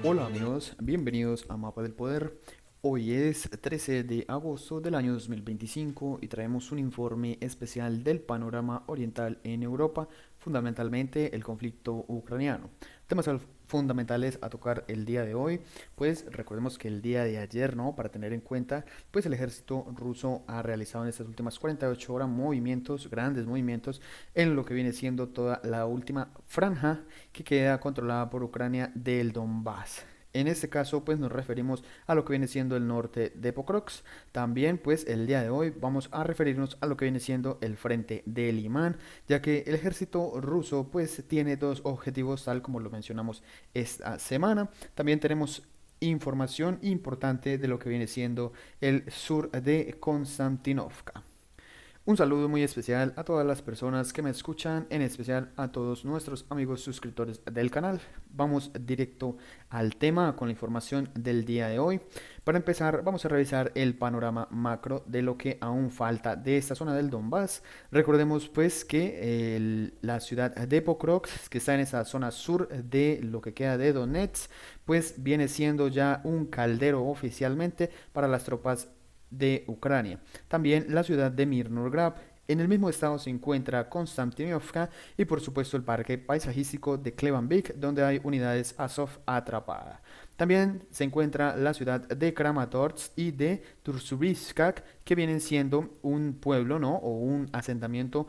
Hola amigos, bienvenidos a Mapa del Poder. Hoy es 13 de agosto del año 2025 y traemos un informe especial del panorama oriental en Europa, fundamentalmente el conflicto ucraniano. Temas fundamentales a tocar el día de hoy, pues recordemos que el día de ayer, ¿no? Para tener en cuenta, pues el ejército ruso ha realizado en estas últimas 48 horas movimientos, grandes movimientos, en lo que viene siendo toda la última franja que queda controlada por Ucrania del Donbass. En este caso, pues nos referimos a lo que viene siendo el norte de Pokrovsk. También, pues el día de hoy vamos a referirnos a lo que viene siendo el frente de Limán, ya que el ejército ruso, pues tiene dos objetivos, tal como lo mencionamos esta semana. También tenemos información importante de lo que viene siendo el sur de Konstantinovka. Un saludo muy especial a todas las personas que me escuchan, en especial a todos nuestros amigos suscriptores del canal. Vamos directo al tema con la información del día de hoy. Para empezar, vamos a revisar el panorama macro de lo que aún falta de esta zona del Donbass. Recordemos pues que la ciudad de Pokrovsk, que está en esa zona sur de lo que queda de Donetsk, pues viene siendo ya un caldero oficialmente para las tropas de Ucrania. También la ciudad de Mirnograd. En el mismo estado se encuentra Konstantinovka y por supuesto el parque paisajístico de Klebanvik, donde hay unidades Azov atrapadas. También se encuentra la ciudad de Kramatorsk y de Tursubiskak, que vienen siendo un pueblo, ¿no? O un asentamiento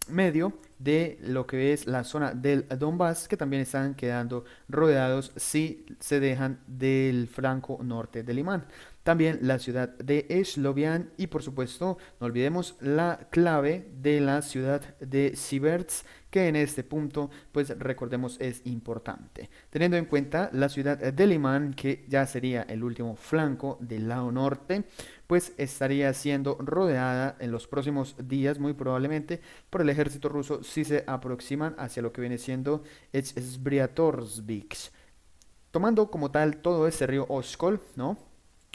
medio de lo que es la zona del Donbass, que también están quedando rodeados si se dejan del flanco norte del Limán. También la ciudad de Slovian y por supuesto no olvidemos la clave de la ciudad de Siverts, que en este punto pues recordemos es importante. Teniendo en cuenta la ciudad de Limán, que ya sería el último flanco del lado norte, pues estaría siendo rodeada en los próximos días muy probablemente por el ejército ruso si se aproximan hacia lo que viene siendo Sbriatorsvik. Tomando como tal todo este río Oskol, ¿no?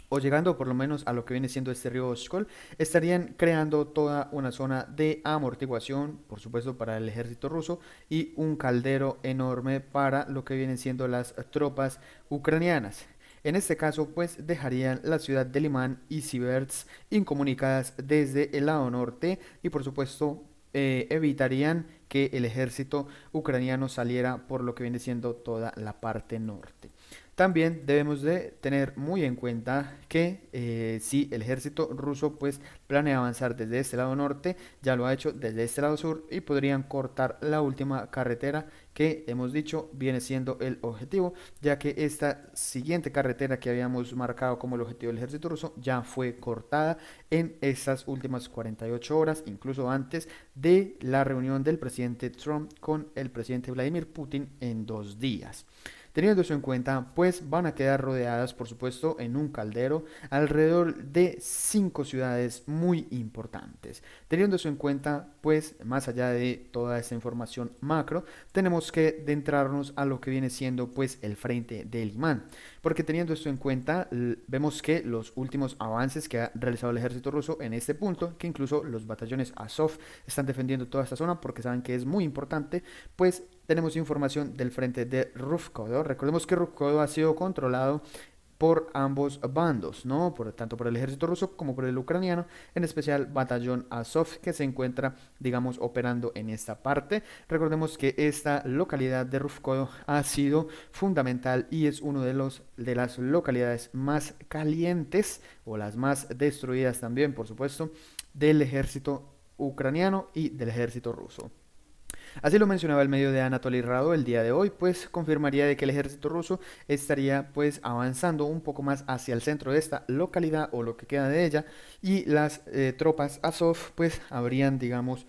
O llegando por lo menos a lo que viene siendo este río Oskol, estarían creando toda una zona de amortiguación, por supuesto para el ejército ruso, y un caldero enorme para lo que vienen siendo las tropas ucranianas. En este caso, pues dejarían la ciudad de Limán y Siverts incomunicadas desde el lado norte y por supuesto evitarían que el ejército ucraniano saliera por lo que viene siendo toda la parte norte. También debemos de tener muy en cuenta que si el ejército ruso pues planea avanzar desde este lado norte, ya lo ha hecho desde este lado sur y podrían cortar la última carretera que hemos dicho viene siendo el objetivo, ya que esta siguiente carretera que habíamos marcado como el objetivo del ejército ruso ya fue cortada en estas últimas 48 horas, incluso antes de la reunión del presidente Trump con el presidente Vladimir Putin en 2 días. Teniendo eso en cuenta, pues van a quedar rodeadas, por supuesto, en un caldero alrededor de 5 ciudades muy importantes. Teniendo eso en cuenta, pues más allá de toda esta información macro, tenemos que adentrarnos a lo que viene siendo pues el frente del imán. Porque teniendo esto en cuenta, vemos que los últimos avances que ha realizado el ejército ruso en este punto, que incluso los batallones Azov están defendiendo toda esta zona porque saben que es muy importante, pues tenemos información del frente de Rufkodo. Recordemos que Rufkodo ha sido controlado por ambos bandos, ¿no? Tanto por el ejército ruso como por el ucraniano, en especial batallón Azov, que se encuentra, digamos, operando en esta parte. Recordemos que esta localidad de Rufkodo ha sido fundamental y es uno de las localidades más calientes o las más destruidas también, por supuesto, del ejército ucraniano y del ejército ruso. Así lo mencionaba el medio de Anatoly Rado el día de hoy, pues confirmaría de que el ejército ruso estaría pues avanzando un poco más hacia el centro de esta localidad o lo que queda de ella y las tropas Azov pues habrían digamos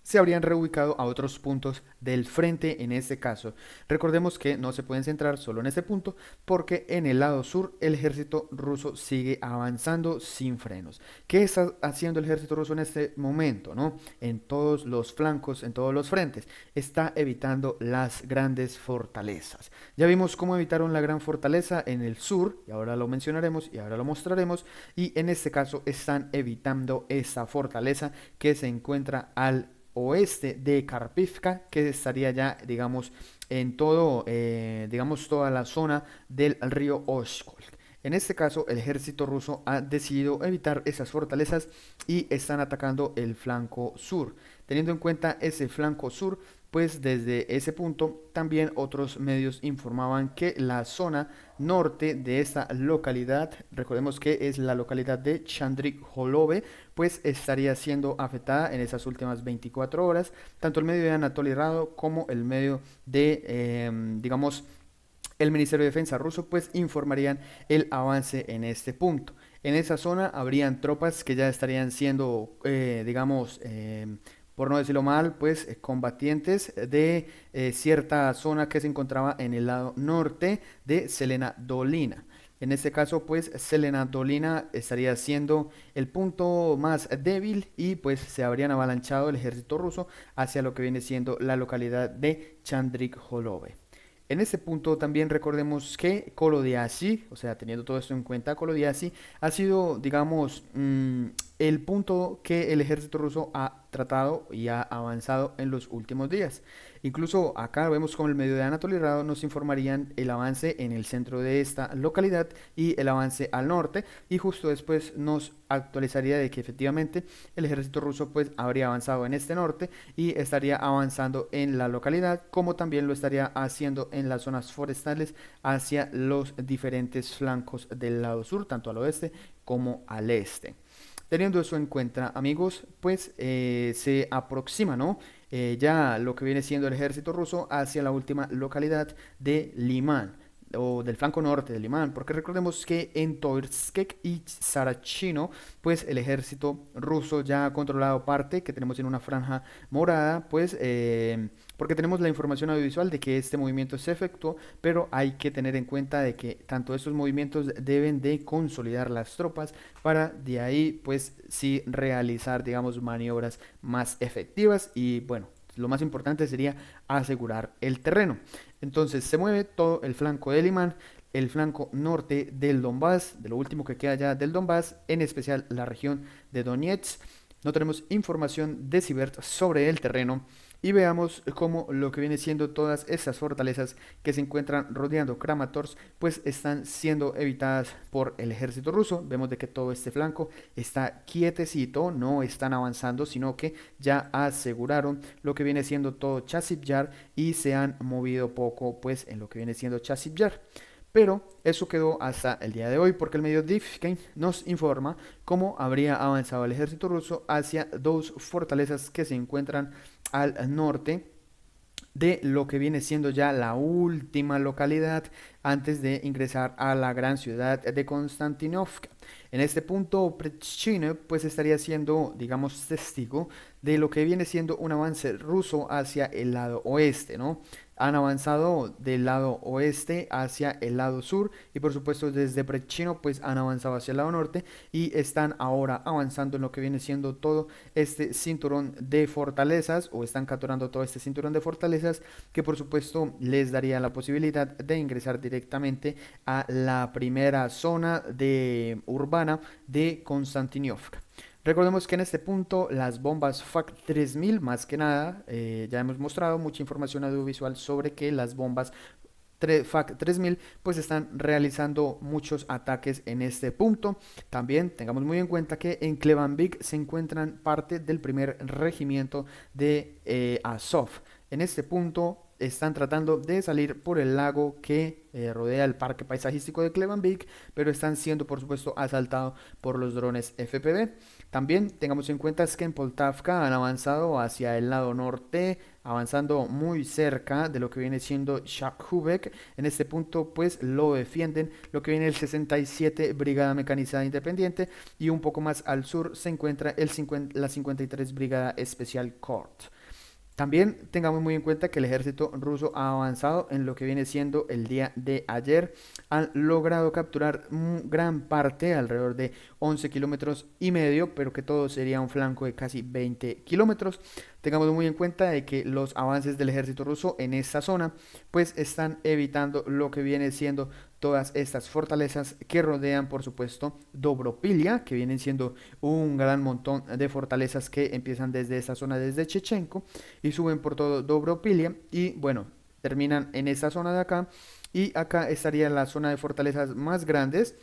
se habrían reubicado a otros puntos del frente en este caso. Recordemos que no se pueden centrar solo en este punto porque en el lado sur el ejército ruso sigue avanzando sin frenos. ¿Qué está haciendo el ejército ruso en este momento? ¿No? En todos los flancos, en todos los frentes. Está evitando las grandes fortalezas. Ya vimos cómo evitaron la gran fortaleza en el sur, y ahora lo mencionaremos y ahora lo mostraremos, y en este caso están evitando esa fortaleza que se encuentra al oeste de Karpivka, que estaría ya, digamos, en todo, digamos, toda la zona del río Oskol. En este caso, el ejército ruso ha decidido evitar esas fortalezas y están atacando el flanco sur. Teniendo en cuenta ese flanco sur, pues desde ese punto también otros medios informaban que la zona norte de esta localidad, recordemos que es la localidad de Chandrik Holove, pues estaría siendo afectada en esas últimas 24 horas, tanto el medio de Anatoly Rado como el medio de, digamos, el Ministerio de Defensa ruso, pues informarían el avance en este punto. En esa zona habrían tropas que ya estarían siendo, digamos, por no decirlo mal, pues combatientes de cierta zona que se encontraba en el lado norte de Selena Dolina. En este caso, pues Selena Dolina estaría siendo el punto más débil y pues se habrían avalanchado el ejército ruso hacia lo que viene siendo la localidad de Chandrik Holove. En este punto también recordemos que Kolodiasi, o sea, teniendo todo esto en cuenta, Kolodiasi ha sido, digamos, el punto que el ejército ruso ha tratado y ha avanzado en los últimos días. Incluso acá vemos como el medio de Anatoly Rado nos informarían el avance en el centro de esta localidad y el avance al norte, y justo después nos actualizaría de que efectivamente el ejército ruso pues habría avanzado en este norte y estaría avanzando en la localidad, como también lo estaría haciendo en las zonas forestales hacia los diferentes flancos del lado sur, tanto al oeste como al este. Teniendo eso en cuenta, amigos, pues se aproxima, ¿no? Ya lo que viene siendo el ejército ruso hacia la última localidad de Limán, o del flanco norte de Limán, porque recordemos que en Toirskek y Sarachino, pues el ejército ruso ya ha controlado parte que tenemos en una franja morada, pues porque tenemos la información audiovisual de que este movimiento se efectuó, pero hay que tener en cuenta de que tanto estos movimientos deben de consolidar las tropas para de ahí pues sí realizar, digamos, maniobras más efectivas y bueno, lo más importante sería asegurar el terreno. Entonces se mueve todo el flanco de Limán, el flanco norte del Donbass, de lo último que queda ya del Donbass, en especial la región de Donetsk. No tenemos información de Sibert sobre el terreno y veamos cómo lo que viene siendo todas esas fortalezas que se encuentran rodeando Kramatorsk pues están siendo evitadas por el ejército ruso. Vemos de que todo este flanco está quietecito, no están avanzando, sino que ya aseguraron lo que viene siendo todo Chasiv Yar y se han movido poco pues en lo que viene siendo Chasiv Yar. Pero eso quedó hasta el día de hoy porque el medio Divkin nos informa cómo habría avanzado el ejército ruso hacia dos fortalezas que se encuentran al norte de lo que viene siendo ya la última localidad antes de ingresar a la gran ciudad de Konstantinovka. En este punto, Prechine pues estaría siendo, digamos, testigo de lo que viene siendo un avance ruso hacia el lado oeste, ¿no? Han avanzado del lado oeste hacia el lado sur y por supuesto desde Prechino pues han avanzado hacia el lado norte y están ahora avanzando en lo que viene siendo todo este cinturón de fortalezas o están capturando todo este cinturón de fortalezas que por supuesto les daría la posibilidad de ingresar directamente a la primera zona de urbana de Konstantinovka. Recordemos que en este punto las bombas FAK-3000, más que nada, ya hemos mostrado mucha información audiovisual sobre que las bombas FAK-3000 pues están realizando muchos ataques en este punto. También tengamos muy en cuenta que en Klebanvik se encuentran parte del primer regimiento de Azov. En este punto están tratando de salir por el lago que rodea el parque paisajístico de Klebanvik, pero están siendo por supuesto asaltados por los drones FPV. También tengamos en cuenta que en Poltavka han avanzado hacia el lado norte, avanzando muy cerca de lo que viene siendo Shakhubek. En este punto pues lo defienden lo que viene el 67 Brigada Mecanizada Independiente y un poco más al sur se encuentra la 53 Brigada Especial Kort. También tengamos muy en cuenta que el ejército ruso ha avanzado en lo que viene siendo el día de ayer. Han logrado capturar gran parte, alrededor de 11 kilómetros y medio, pero que todo sería un flanco de casi 20 kilómetros. Tengamos muy en cuenta de que los avances del ejército ruso en esta zona pues están evitando lo que viene siendo todas estas fortalezas que rodean, por supuesto, Dobropilya, que vienen siendo un gran montón de fortalezas que empiezan desde esa zona, desde Chechenko, y suben por todo Dobropilya, y bueno, terminan en esta zona de acá, y acá estaría la zona de fortalezas más grandes,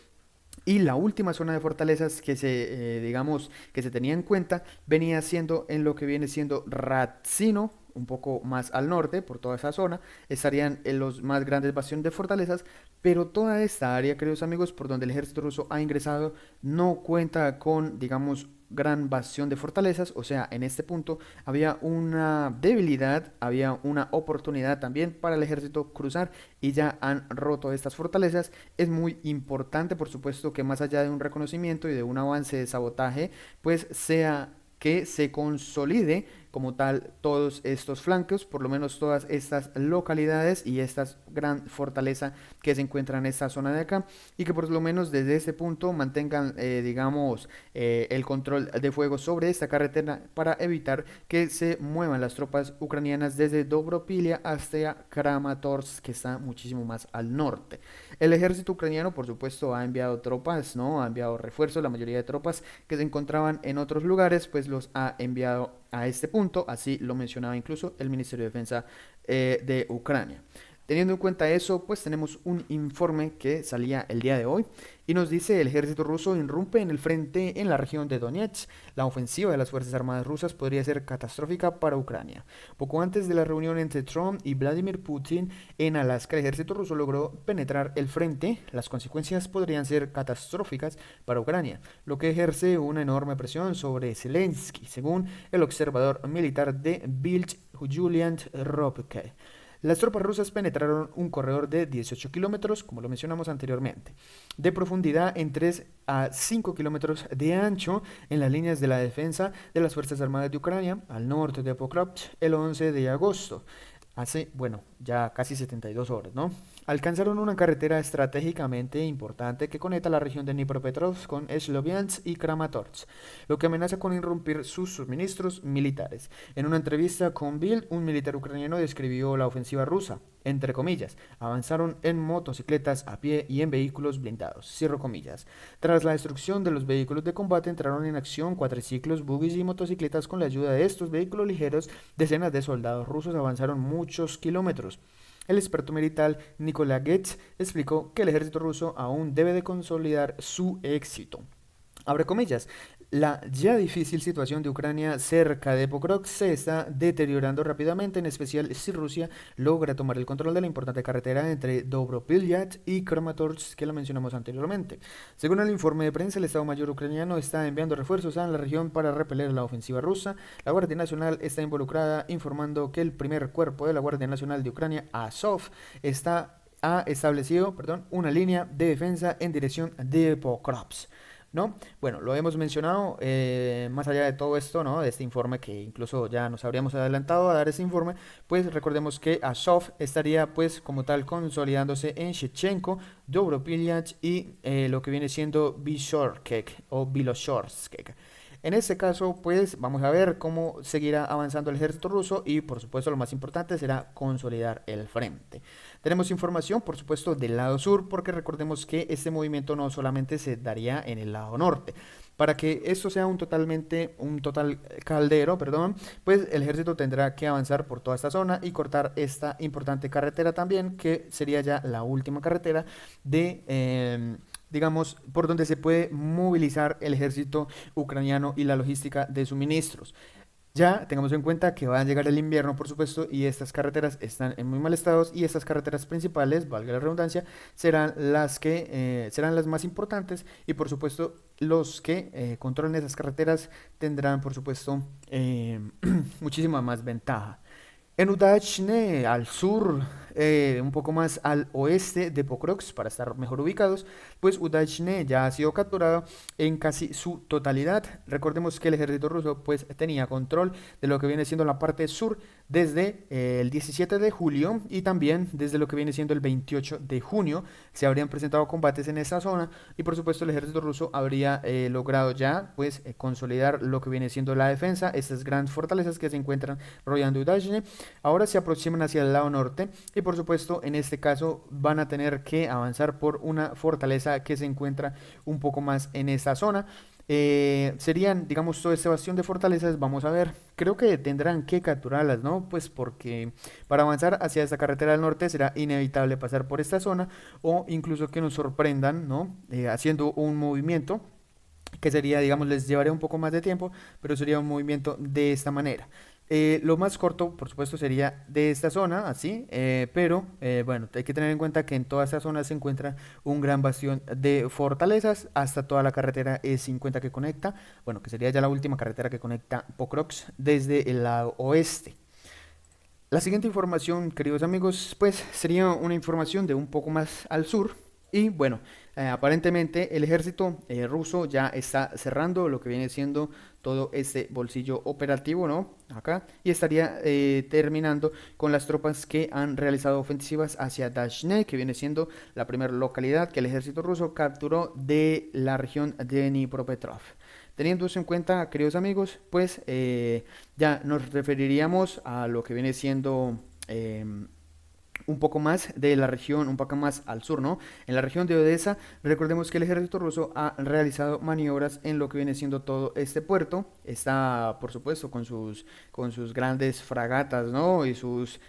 y la última zona de fortalezas que digamos, que se tenía en cuenta venía siendo en lo que viene siendo Ratsino, un poco más al norte, por toda esa zona, estarían en los más grandes bastiones de fortalezas, pero toda esta área, queridos amigos, por donde el ejército ruso ha ingresado, no cuenta con, digamos, gran bastión de fortalezas, o sea, en este punto había una debilidad, había una oportunidad también para el ejército cruzar y ya han roto estas fortalezas. Es muy importante, por supuesto, que más allá de un reconocimiento y de un avance de sabotaje, pues sea que se consolide como tal todos estos flancos, por lo menos todas estas localidades y esta gran fortaleza que se encuentra en esta zona de acá, y que por lo menos desde este punto mantengan, digamos, el control de fuego sobre esta carretera para evitar que se muevan las tropas ucranianas desde Dobropilya hasta Kramatorsk, que está muchísimo más al norte. El ejército ucraniano, por supuesto, ha enviado tropas, ¿no? Ha enviado refuerzos, la mayoría de tropas que se encontraban en otros lugares, pues los ha enviado a este punto, así lo mencionaba incluso el Ministerio de Defensa de Ucrania. Teniendo en cuenta eso, pues tenemos un informe que salía el día de hoy y nos dice: el ejército ruso irrumpe en el frente en la región de Donetsk. La ofensiva de las Fuerzas Armadas rusas podría ser catastrófica para Ucrania. Poco antes de la reunión entre Trump y Vladimir Putin en Alaska, el ejército ruso logró penetrar el frente. Las consecuencias podrían ser catastróficas para Ucrania, lo que ejerce una enorme presión sobre Zelensky, según el observador militar de Bild, Julian Ropke. Las tropas rusas penetraron un corredor de 18 kilómetros, como lo mencionamos anteriormente, de profundidad en 3 a 5 kilómetros de ancho en las líneas de la defensa de las Fuerzas Armadas de Ucrania, al norte de Pokrovsk, el 11 de agosto. Hace, bueno, ya casi 72 horas, ¿no? Alcanzaron una carretera estratégicamente importante que conecta la región de Dnipropetrovsk con Sloviansk y Kramatorsk, lo que amenaza con irrumpir sus suministros militares. En una entrevista con Bild, un militar ucraniano describió la ofensiva rusa. Entre comillas, avanzaron en motocicletas, a pie y en vehículos blindados. Cierro comillas. Tras la destrucción de los vehículos de combate, entraron en acción cuatriciclos, buggies y motocicletas. Con la ayuda de estos vehículos ligeros, decenas de soldados rusos avanzaron muchos kilómetros. El experto militar Nikolai Getz explicó que el ejército ruso aún debe de consolidar su éxito. Abre comillas, la ya difícil situación de Ucrania cerca de Pokrovsk se está deteriorando rápidamente, en especial si Rusia logra tomar el control de la importante carretera entre Dobropilya y Kramatorsk, que la mencionamos anteriormente. Según el informe de prensa, el Estado Mayor ucraniano está enviando refuerzos a la región para repeler la ofensiva rusa. La Guardia Nacional está involucrada, informando que el primer cuerpo de la Guardia Nacional de Ucrania, Azov, ha establecido, una línea de defensa en dirección de Pokrovsk, ¿no? Bueno, lo hemos mencionado, más allá de todo esto, ¿no? De este informe, que incluso ya nos habríamos adelantado a dar este informe, pues recordemos que Azov estaría pues como tal consolidándose en Shevchenko, Dobropilya y lo que viene siendo Vyshorkek o Biloshorsk. En este caso, pues vamos a ver cómo seguirá avanzando el ejército ruso y por supuesto lo más importante será consolidar el frente. Tenemos información, por supuesto, del lado sur, porque recordemos que este movimiento no solamente se daría en el lado norte. Para que esto sea un total caldero, pues el ejército tendrá que avanzar por toda esta zona y cortar esta importante carretera también, que sería ya la última carretera digamos, por donde se puede movilizar el ejército ucraniano y la logística de suministros. Ya tengamos en cuenta que va a llegar el invierno, por supuesto, y estas carreteras están en muy mal estado, y estas carreteras principales, valga la redundancia, serán las más importantes, y por supuesto los que controlen esas carreteras tendrán, por supuesto, muchísima más ventaja. En Udachne, al sur un poco más al oeste de Pokrovsk, para estar mejor ubicados, pues Udachne ya ha sido capturado en casi su totalidad. Recordemos que el ejército ruso pues tenía control de lo que viene siendo la parte sur desde el 17 de julio y también desde lo que viene siendo el 28 de junio. Se habrían presentado combates en esta zona y por supuesto el ejército ruso habría logrado ya pues consolidar lo que viene siendo la defensa, estas grandes fortalezas que se encuentran rodeando Udachne. Ahora se aproximan hacia el lado norte y por supuesto en este caso van a tener que avanzar por una fortaleza que se encuentra un poco más en esta zona. Serían, digamos, todo este bastión de fortalezas, vamos a ver, creo que tendrán que capturarlas, ¿no? Pues porque para avanzar hacia esta carretera del norte será inevitable pasar por esta zona o incluso que nos sorprendan, ¿no? Haciendo un movimiento que sería, digamos, les llevaría un poco más de tiempo, pero sería un movimiento de esta manera. Lo más corto, por supuesto, sería de esta zona, así, pero bueno, hay que tener en cuenta que en toda esta zona se encuentra un gran bastión de fortalezas hasta toda la carretera E50 que conecta, bueno, que sería ya la última carretera que conecta Pokrovsk desde el lado oeste. La siguiente información, queridos amigos, pues sería una información de un poco más al sur. Y bueno, aparentemente el ejército ruso ya está cerrando lo que viene siendo todo este bolsillo operativo, ¿no? Acá. Y estaría terminando con las tropas que han realizado ofensivas hacia Dashne, que viene siendo la primera localidad que el ejército ruso capturó de la región de Dnipropetrovsk. Teniendo eso en cuenta, queridos amigos, pues ya nos referiríamos a lo que viene siendo un poco más de la región, un poco más al sur, ¿no? En la región de Odessa, recordemos que el ejército ruso ha realizado maniobras en lo que viene siendo todo este puerto. Está, por supuesto, con sus grandes fragatas, ¿no? Y sus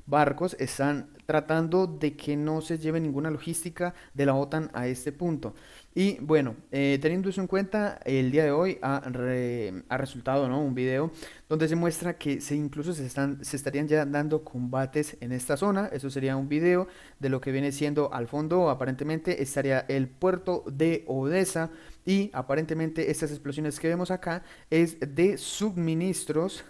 barcos están tratando de que no se lleve ninguna logística de la OTAN a este punto. Y bueno, teniendo eso en cuenta, el día de hoy ha resultado, ¿no? Un video donde se muestra que incluso se estarían ya dando combates en esta zona. Eso sería un video de lo que viene siendo al fondo. Aparentemente estaría el puerto de Odessa y aparentemente estas explosiones que vemos acá es de suministros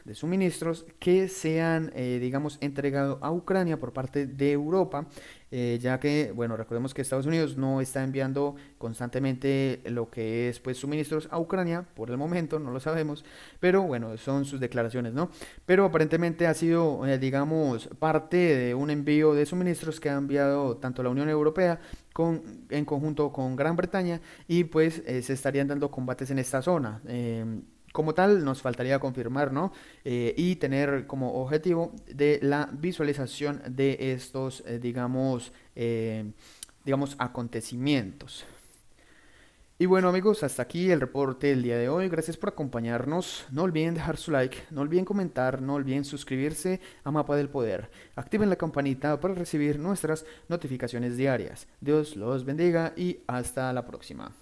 que se han, digamos, entregado a Ucrania por parte de Europa. Ya que, bueno, recordemos que Estados Unidos no está enviando constantemente lo que es, pues, suministros a Ucrania, por el momento, no lo sabemos, pero bueno, son sus declaraciones, ¿no? Pero aparentemente ha sido, digamos, parte de un envío de suministros que ha enviado tanto la Unión Europea en conjunto con Gran Bretaña y pues se estarían dando combates en esta zona. Como tal, nos faltaría confirmar, ¿no? Y tener como objetivo de la visualización de estos, digamos, acontecimientos. Y bueno amigos, hasta aquí el reporte del día de hoy. Gracias por acompañarnos. No olviden dejar su like, no olviden comentar, no olviden suscribirse a Mapa del Poder. Activen la campanita para recibir nuestras notificaciones diarias. Dios los bendiga y hasta la próxima.